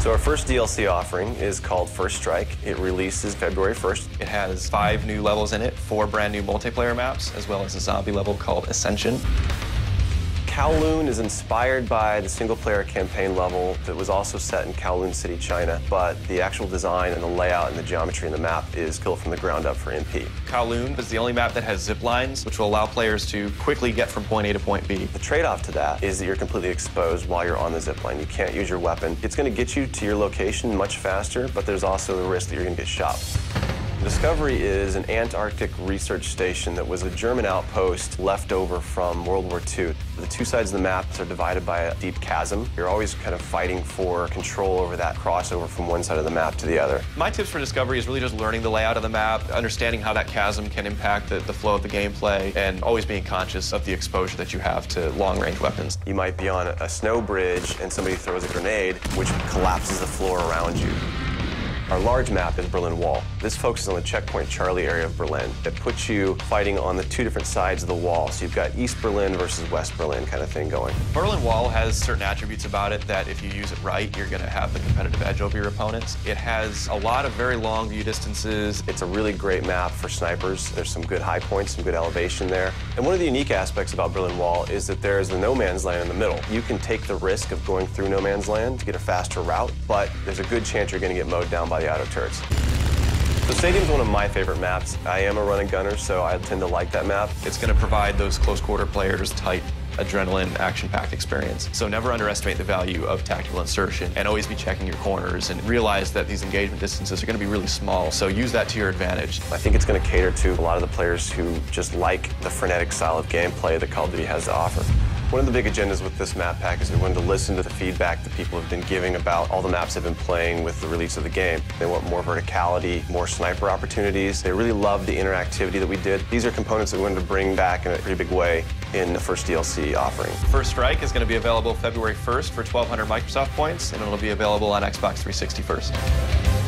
So our first DLC offering is called First Strike. It releases February 1st. It has 5 new levels in it, 4 brand new multiplayer maps, as well as a zombie level called Ascension. Kowloon is inspired by the single-player campaign level that was also set in Kowloon City, China, but the actual design and the layout and the geometry in the map is built from the ground up for MP. Kowloon is the only map that has zip lines, which will allow players to quickly get from point A to point B. The trade-off to that is that you're completely exposed while you're on the zip line. You can't use your weapon. It's going to get you to your location much faster, but there's also the risk that you're going to get shot. Discovery is an Antarctic research station that was a German outpost left over from World War II. The two sides of the map are divided by a deep chasm. You're always kind of fighting for control over that crossover from one side of the map to the other. My tips for Discovery is really just learning the layout of the map, understanding how that chasm can impact the flow of the gameplay, and always being conscious of the exposure that you have to long-range weapons. You might be on a snow bridge and somebody throws a grenade, which collapses the floor around you. Our large map is Berlin Wall. This focuses on the Checkpoint Charlie area of Berlin. It puts you fighting on the two different sides of the wall. So you've got East Berlin versus West Berlin kind of thing going. Berlin Wall has certain attributes about it that if you use it right, you're going to have the competitive edge over your opponents. It has a lot of very long view distances. It's a really great map for snipers. There's some good high points, some good elevation there. And one of the unique aspects about Berlin Wall is that there's the no man's land in the middle. You can take the risk of going through no man's land to get a faster route, but there's a good chance you're going to get mowed down by the auto turrets. So Stadium's one of my favorite maps. I am a run and gunner, so I tend to like that map. It's going to provide those close quarter players tight adrenaline, action-packed experience. So never underestimate the value of tactical insertion, and always be checking your corners and realize that these engagement distances are going to be really small, so use that to your advantage. I think it's going to cater to a lot of the players who just like the frenetic style of gameplay that Call of Duty has to offer. One of the big agendas with this map pack is we wanted to listen to the feedback that people have been giving about all the maps they've been playing with the release of the game. They want more verticality, more sniper opportunities. They really love the interactivity that we did. These are components that we wanted to bring back in a pretty big way in the first DLC offering. First Strike is going to be available February 1st for 1,200 Microsoft points, and it'll be available on Xbox 360 first.